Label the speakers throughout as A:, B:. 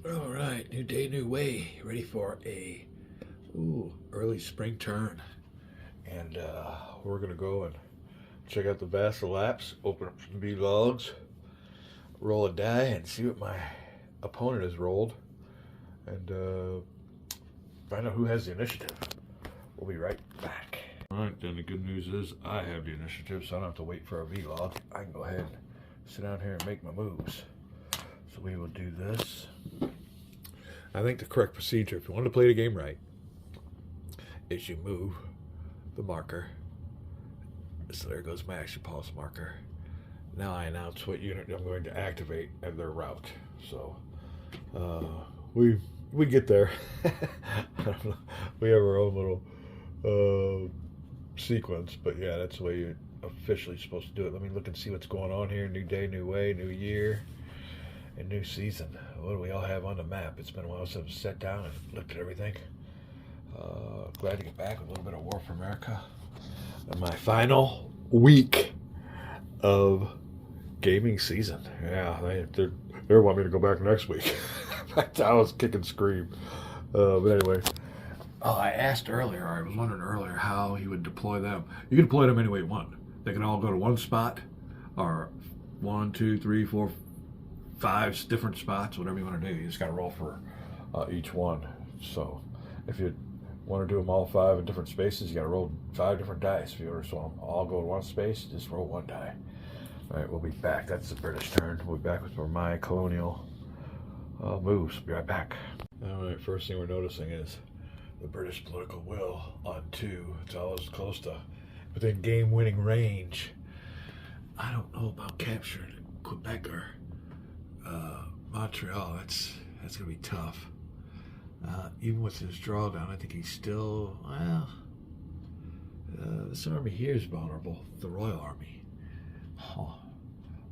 A: All right, new day, new way. Ready for a early spring turn, and we're gonna go and check out the Vassal Laps, open up some B logs, roll a die, and see what my opponent has rolled, and find out who has the initiative. We'll be right back. All right, then the good news is I have the initiative, so I don't have to wait for a vlog. I can go ahead and sit down here and make my moves. So we will do this. I think the correct procedure, if you want to play the game right, is you move the marker. So there goes my action pulse marker. Now I announce what unit I'm going to activate and their route. So we get there. We have our own little sequence, but yeah, that's the way you're officially supposed to do it. Let me look and see what's going on here. New day, new way, new year, and new season. What do we all have on the map? It's been a while since I've sat down and looked at everything. Glad to get back with a little bit of War for America. And my final week of gaming season. Yeah, they want me to go back next week. I was kick and scream. But anyway. Oh, I asked earlier, I was wondering earlier how he would deploy them. You can deploy them any way you want. They can all go to one spot, or 1, 2, 3, 4, 5 different spots, whatever you want to do. You just got to roll for each one. So if you want to do them all 5 in different spaces, you got to roll 5 different dice. If you want them all go to one space, just roll 1 die. All right, we'll be back. That's the British turn. We'll be back with my colonial moves. Be right back. All right, first thing we're noticing is the British political will on 2. It's always close to within game-winning range. I don't know about capturing Quebec or Montreal. That's gonna be tough. Even with his drawdown, I think he's still this army here is vulnerable. The Royal Army.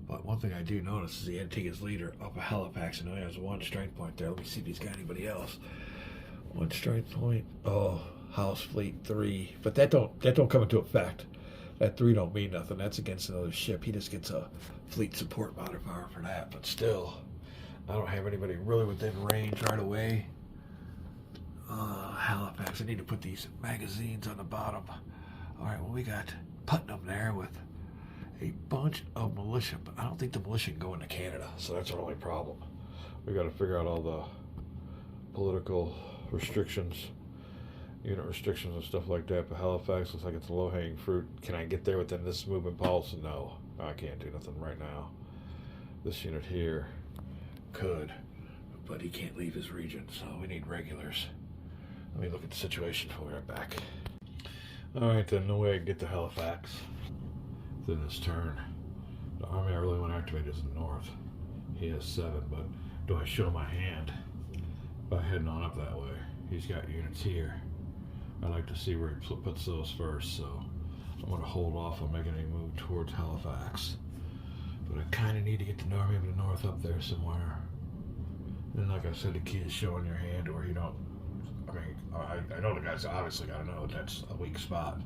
A: But one thing I do notice is the Antigua's leader up a Halifax and only has 1 strength point there. Let me see if he's got anybody else. 1 strength point. Oh, House Fleet 3. But that don't come into effect. That 3 don't mean nothing. That's against another ship. He just gets a fleet support modifier for that. But still, I don't have anybody really within range right away. Halifax. I need to put these magazines on the bottom. All right. Well, we got Putnam there with a bunch of militia, but I don't think the militia can go into Canada. So that's our only problem. We got to figure out all the political restrictions, unit restrictions and stuff like that. But Halifax looks like it's a low-hanging fruit. Can I get there within this movement pulse? No, I can't do nothing right now. This unit here could, but he can't leave his region, so we need regulars. Let me look at the situation. We'll be right back. All right, then, no way I can get to Halifax within this turn. The army I really want to activate is the north. He has 7, but do I show my hand by heading on up that way? He's got units here. I like to see where he puts those first, so I'm going to hold off on making any move towards Halifax. But I kind of need to get the army of the north up there somewhere. And like I said, the key is showing your hand, or you don't. I mean, I know the guys obviously got to know that's a weak spot.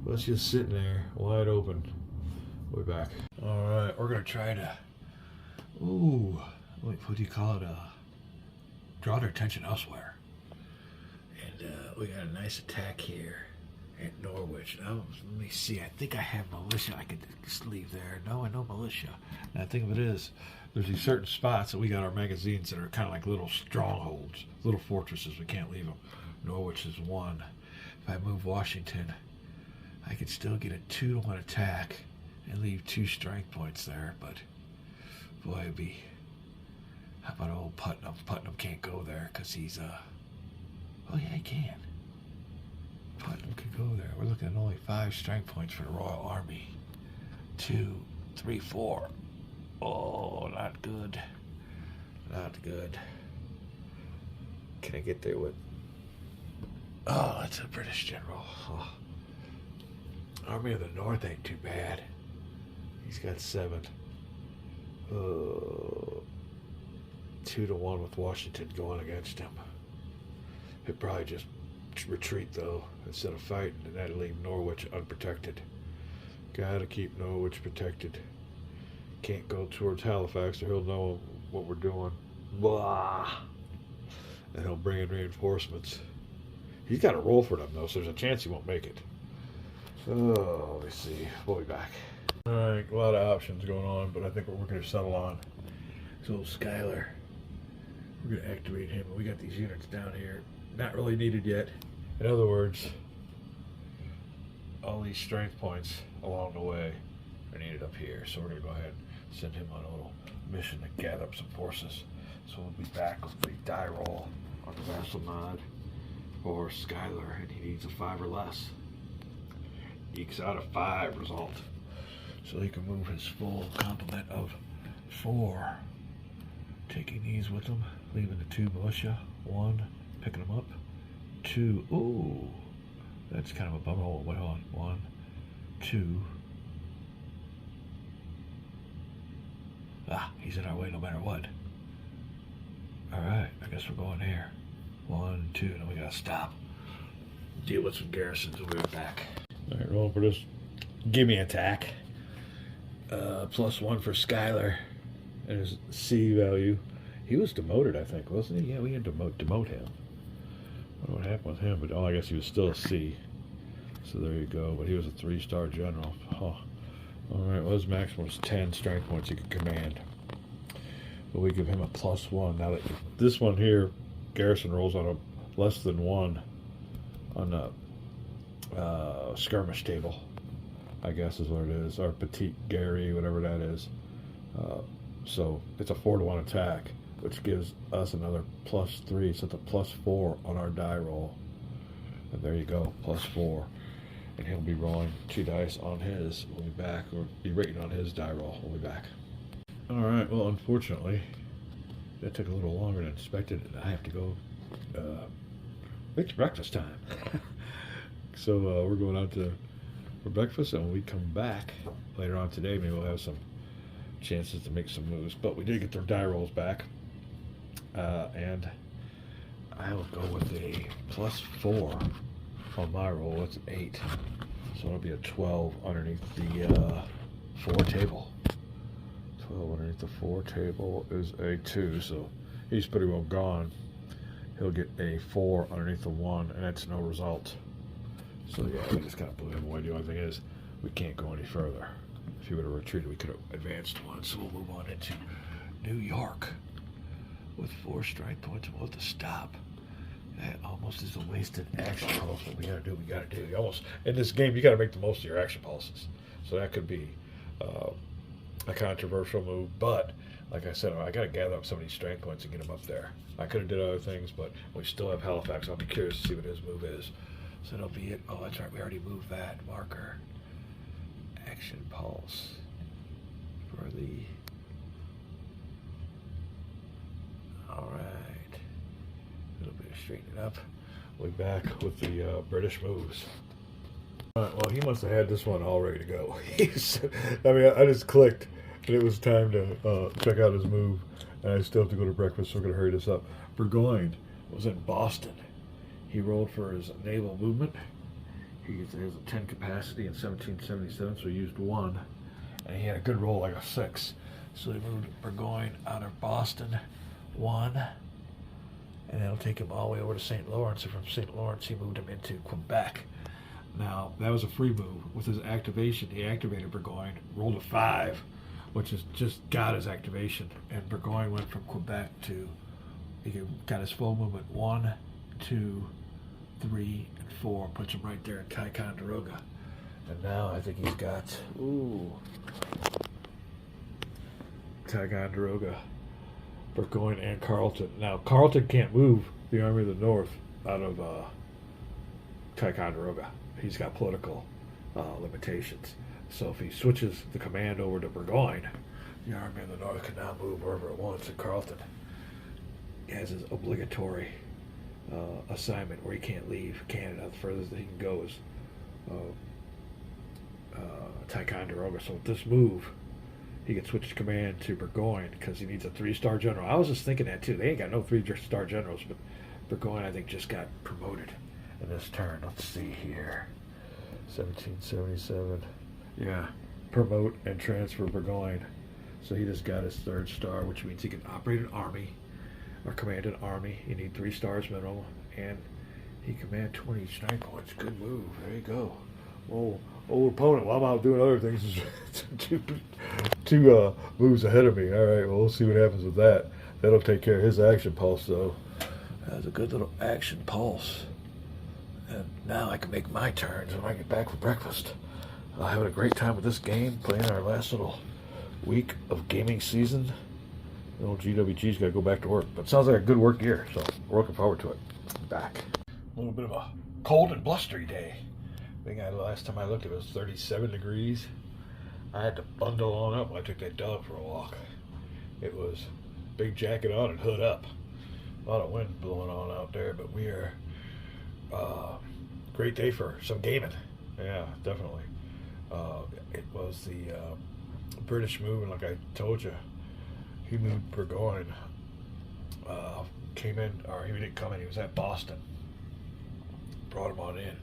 A: But it's just sitting there, wide open. We'll be back. All right, we're going to try to, what do you call it? Draw their attention elsewhere. And we got a nice attack here at Norwich. Now, let me see. I think I have militia. I could just leave there. No, I know militia. And the thing of it is, there's these certain spots that we got our magazines that are kind of like little strongholds, little fortresses. We can't leave them. Norwich is 1. If I move Washington, I could still get a 2-to-1 attack and leave 2 strength points there. But boy, it'd be. How about old Putnam? Putnam can't go there because he's oh yeah, he can. Putnam could go there. We're looking at only 5 strength points for the Royal Army. 2, 3, 4. Oh, not good. Not good. Can I get there with? Oh, that's a British general. Oh. Army of the North ain't too bad. He's got 7. 2-to-1 with Washington going against him. He'd probably just retreat though instead of fighting, and that'd leave Norwich unprotected. Gotta keep Norwich protected. Can't go towards Halifax or he'll know what we're doing. Blah. And he'll bring in reinforcements. He's got to roll for them, though, so there's a chance he won't make it. Oh, let me see. We'll be back. All right, a lot of options going on, but I think what we're going to settle on is old Skylar. We're going to activate him. We got these units down here. Not really needed yet. In other words, all these strength points along the way are needed up here. So we're going to go ahead and send him on a little mission to gather up some forces. So we'll be back with the die roll on the vassal mod for Skylar, and he needs a 5 or less. Ekes out a 5 result. So he can move his full complement of 4. Taking these with him, leaving the 2 militia. 1, picking them up. 2, ooh, that's kind of a bummer. Hold on. 1, 2. Ah, he's in our way no matter what. Alright, I guess we're going here. 1, 2, and we gotta stop. Deal with some garrisons and we'll be back. Alright, rolling for this gimme attack. +1 for Skylar. And his C value. He was demoted, I think, wasn't he? Yeah, we had to demote him. I don't know what happened with him, but I guess he was still a C. So there you go. But he was a 3-star general. Huh. Alright, well, his maximum was 10 strength points he could command. But we give him a +1. Now that this one here, garrison rolls on a less than 1 on the skirmish table, I guess is what it is. Our petite Gary, whatever that is. So it's a 4-to-1 attack, which gives us another +3. So it's a +4 on our die roll. And there you go, +4. And he'll be rolling 2 dice on his. We'll be back, or be rating on his die roll. We'll be back. Alright, well, unfortunately, that took a little longer than expected, and I have to go. It's breakfast time. So we're going out for breakfast, and when we come back later on today, maybe we'll have some chances to make some moves. But we did get their die rolls back, and I will go with a +4 on my roll. It's an 8, so it'll be a 12 underneath the 4 table. 12 underneath the 4 table is a 2, so he's pretty well gone. He'll get a 4 underneath the 1, and that's no result. So yeah, we just kind of blew him away. The only thing is, we can't go any further. If he would have retreated, we could have advanced 1. So we'll move on into New York with 4 strength points, and we'll have to stop. That almost is a wasted action pulse. What we gotta do, we gotta do. You almost, in this game, you gotta make the most of your action pulses. So that could be a controversial move, but like I said, I gotta gather up some of these strength points and get them up there. I could have did other things, but we still have Halifax. I'll be curious to see what his move is. So that'll be it. Oh, that's right, we already moved that marker. Action pulse for the. All right, a little bit of straightening up. We'll be back with the British moves. All right, well, he must have had this one all ready to go. I mean, I just clicked, and it was time to check out his move, and I still have to go to breakfast, so we're going to hurry this up. Burgoyne was in Boston. He rolled for his naval movement. He has a 10 capacity in 1777, so he used 1, and he had a good roll, like a 6. So he moved Burgoyne out of Boston, 1, and that'll take him all the way over to St. Lawrence, and from St. Lawrence he moved him into Quebec. Now, that was a free move. With his activation, he activated Burgoyne, rolled a 5, which is just got his activation, and Burgoyne went from Quebec to, he got his full movement, 1, 2, 3, and 4, puts him right there in Ticonderoga. And now I think he's got, Ticonderoga, Burgoyne, and Carleton. Now, Carleton can't move the Army of the North out of Ticonderoga. He's got political limitations. So if he switches the command over to Burgoyne, the Army of the North can now move wherever it wants, and Carleton has his obligatory assignment where he can't leave Canada. The furthest that he can go is Ticonderoga. So with this move, he can switch command to Burgoyne because he needs a 3-star general. I was just thinking that too. They ain't got no 3-star generals, but Burgoyne, I think, just got promoted in this turn. Let's see here. 1777. Yeah. Promote and transfer Burgoyne. So he just got his 3rd star, which means he can operate an army. or command an army. You need 3 stars minimum, and he command 20 strength points. Good move. There you go. Old opponent, while I'm out doing other things, is two moves ahead of me. All right, well, we'll see what happens with that. That'll take care of his action pulse, though. That's a good little action pulse. And now I can make my turns when I get back for breakfast. Having a great time with this game, playing our last little week of gaming season. The old GWG's got to go back to work. But it sounds like a good work year, so we're looking forward to it. Back. A little bit of a cold and blustery day. I think last time I looked, it was 37 degrees. I had to bundle on up when I took that dog for a walk. It was big jacket on and hood up. A lot of wind blowing on out there, but we are great day for some gaming. Yeah, definitely. It was the British move, and like I told you, he moved Burgoyne. Came in, or he didn't come in, he was at Boston. Brought him on in,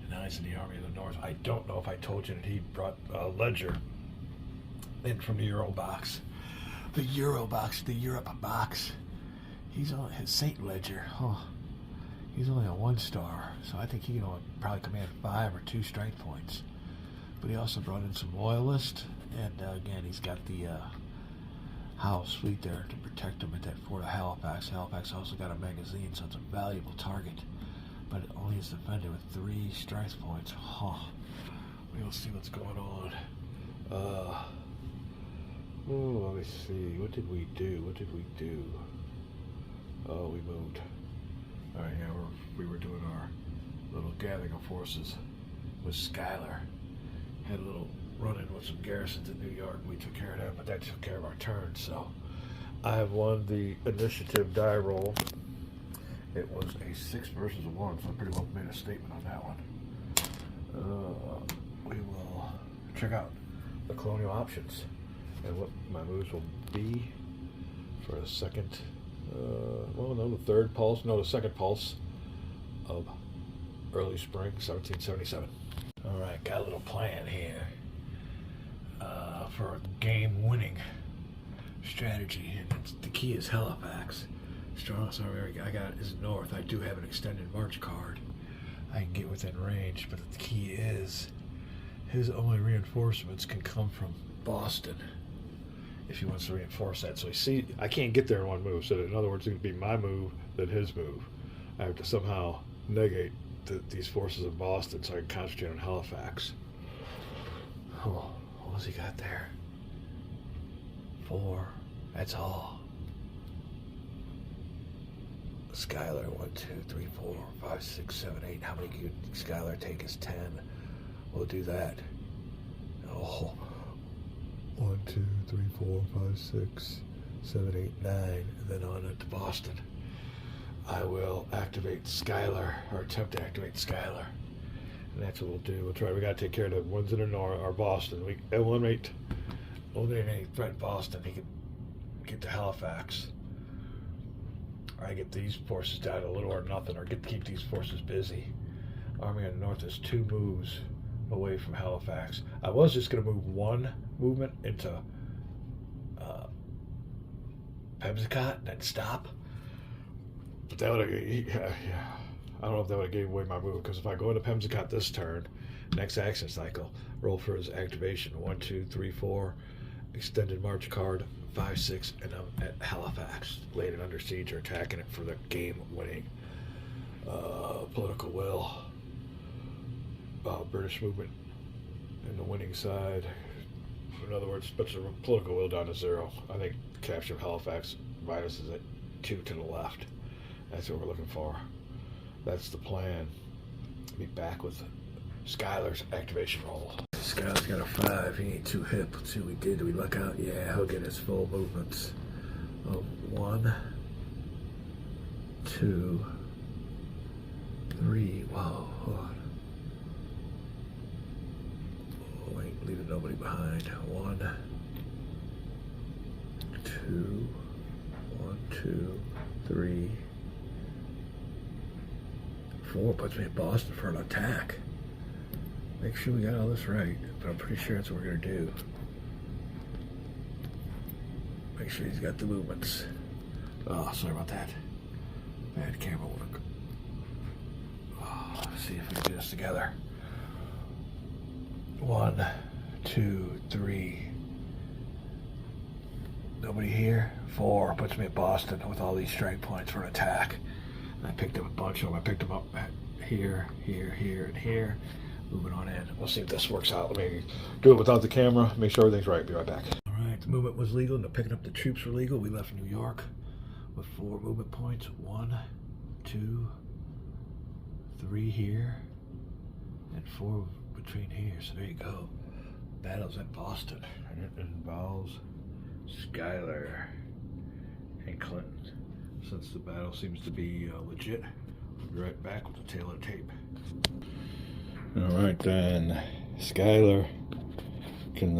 A: and now he's in the Army of the North. I don't know if I told you that he brought Ledger in from the Euro box. The Europe box. He's on his Saint Ledger. Oh, he's only a 1-star, so I think he can probably command 5 or 2 strength points. But he also brought in some loyalists, and again, he's got the House fleet there to protect him at that Fort of Halifax. Halifax also got a magazine, so it's a valuable target. But it only is defended with 3 strength points. We'll see what's going on. Let me see. What did we do? Oh, we moved. All right, yeah, we were doing our little gathering of forces with Schuyler. Had a little run-in with some garrisons in New York. We took care of that, but that took care of our turn. So I have won the initiative die roll. It was a 6 versus a 1, so I pretty well made a statement on that one. We will check out the colonial options and what my moves will be for the second, the second pulse of early spring 1777. All right, got a little plan here for a game-winning strategy, and the key is Halifax. Strongest army I got is north. I do have an extended march card. I can get within range, but the key is his only reinforcements can come from Boston if he wants to reinforce that. So I can't get there in one move. So in other words, it's going to be my move, then his move. I have to somehow negate these forces in Boston so I can concentrate on Halifax. Oh, what's he got there? 4. That's all. Schuyler, 1, 2, 3, 4, 5, 6, 7, 8. How many could Schuyler take is 10? We'll do that. Oh. 1, 2, 3, 4, 5, 6, 7, 8, 9. And then on to Boston. I will activate Schuyler, or attempt to activate Schuyler. And that's what we'll do. We'll try. We got to take care of the ones in the north, or Boston. We eliminate any threat Boston. He can get to Halifax. I get these forces down to little or nothing, or keep these forces busy. Army of the North is 2 moves away from Halifax. I was just going to move 1 movement into Pemsicot and then stop. But that would have, I don't know if that would have gave away my move, because if I go into Pemsicot this turn, next action cycle, roll for his activation. 1, 2, 3, 4, extended march card, 5, 6, and I'm at Halifax, laying it under siege or attacking it for the game-winning political will. British movement in the winning side. In other words, puts the political will down to 0. I think the capture of Halifax minus is at 2 to the left. That's what we're looking for. That's the plan. Be back with Schuyler's activation roll. Schuyler's got a 5. He ain't too hip. Let's see what we did. Did we luck out? Yeah, he'll get his full movements. 1, 2, 3. Wow. Oh, ain't leaving nobody behind. 1, 2, 1, 2, 3, 4. Puts me in Boston for an attack. Make sure we got all this right, but I'm pretty sure that's what we're going to do. Make sure he's got the movements. Oh, sorry about that. Bad camera work. Oh, let's see if we can do this together. 1, 2, 3. Nobody here. 4 puts me at Boston with all these strike points for an attack. And I picked up a bunch of them. I picked them up at here, here, here, and here. Moving on in. We'll see if this works out. Let me do it without the camera. Make sure everything's right. Be right back. All right. The movement was legal, and the picking up the troops were legal. We left New York with 4 movement points. 1, 2, 3 here, and 4 between here. So there you go. Battle's at Boston, and it involves Schuyler and Clinton. Since the battle seems to be legit, we'll be right back with the tail of the tape. All right, then. Schuyler can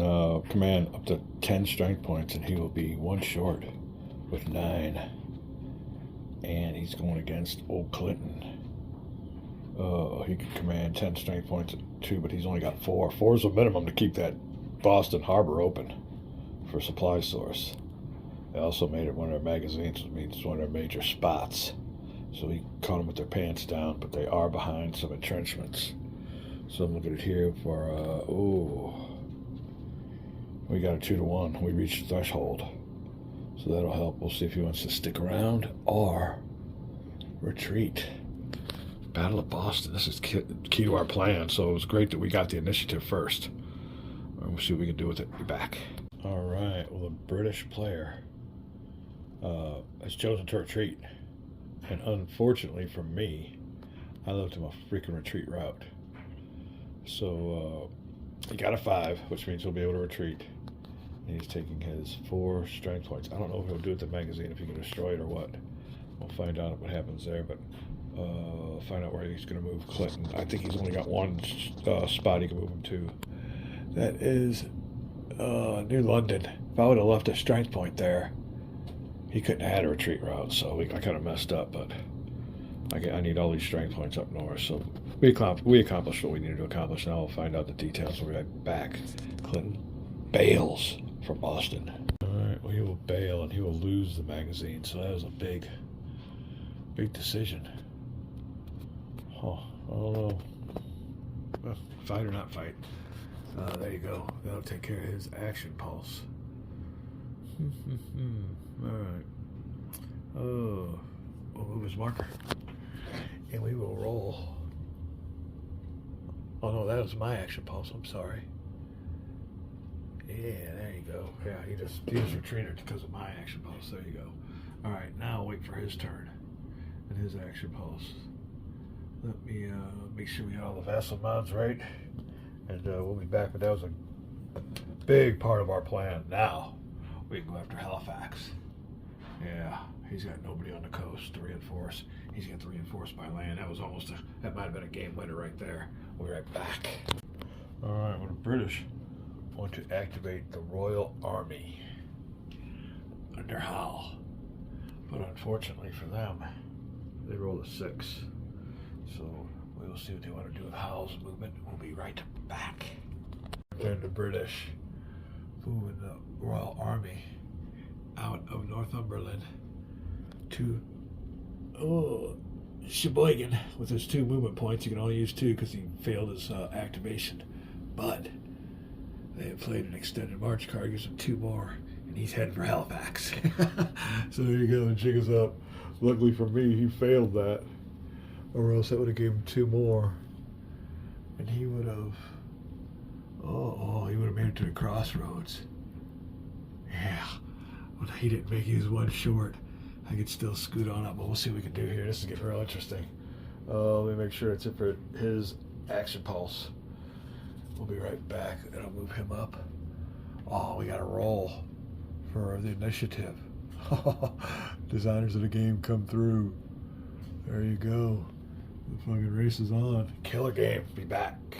A: command up to 10 strength points, and he will be 1 short with 9. And he's going against old Clinton. He can command 10 strength points at 2, but he's only got 4. 4 is the minimum to keep that Boston harbor open for supply source. They also made it one of their magazines, which means one of their major spots. So he caught them with their pants down, but they are behind some entrenchments. So I'm looking at here for, we got a 2-to-1. We reached the threshold. So that'll help. We'll see if he wants to stick around or retreat. Battle of Boston. This is key to our plan, so it was great that we got the initiative first. We'll see what we can do with it. Be back. All right. Well, the British player has chosen to retreat, and unfortunately for me, I left him a freaking retreat route. So he got a 5, which means he'll be able to retreat. And he's taking his 4 strength points. I don't know if he'll do it with the magazine, if he can destroy it or what. We'll find out what happens there, but find out where he's going to move Clinton. I think he's only got 1 spot he can move him to. That is New London. If I would have left a strength point there, he couldn't have had a retreat route, so I kind of messed up, but I need all these strength points up north, so we accomplished what we needed to accomplish. Now we'll find out the details. We'll be right back. Clinton bails from Boston. All right, well, he will bail, and he will lose the magazine, so that was a big decision. Oh, I don't know. Well, fight or not fight. There you go. That'll take care of his action pulse. All right. Oh, we'll move his marker, and we will roll. Oh no, that was my action pulse. I'm sorry. Yeah, there you go. Yeah, he just retreated because of my action pulse. There you go. All right, now wait for his turn and his action pulse. Let me make sure we got all the vassal mods right, and we'll be back. But that was a big part of our plan. Now we can go after Halifax. Yeah, he's got nobody on the coast to reinforce. He's got to reinforce by land. That was almost that might have been a game winner right there. We'll be right back. All right, well, the British want to activate the Royal Army under Howe, but unfortunately for them, they rolled a 6. So we will see what they want to do with Howe's movement. We'll be right back. Then the British moving the Royal Army out of Northumberland to Sheboygan with his 2 movement points. He can only use 2 because he failed his activation. But they have played an extended march card, gives him 2 more, and he's heading for Halifax. So there you go, and jig us up. Luckily for me, he failed that, or else that would have given him 2 more, and he would have, he would have made it to the crossroads. Yeah, well, he didn't make it. He was 1 short. I could still scoot on up, but we'll see what we can do here. This is getting real interesting. Let me make sure it's it for his action pulse. We'll be right back, and I'll move him up. Oh, we got a roll for the initiative. Designers of the game come through. There you go. The fucking race is on. Killer game. Be back.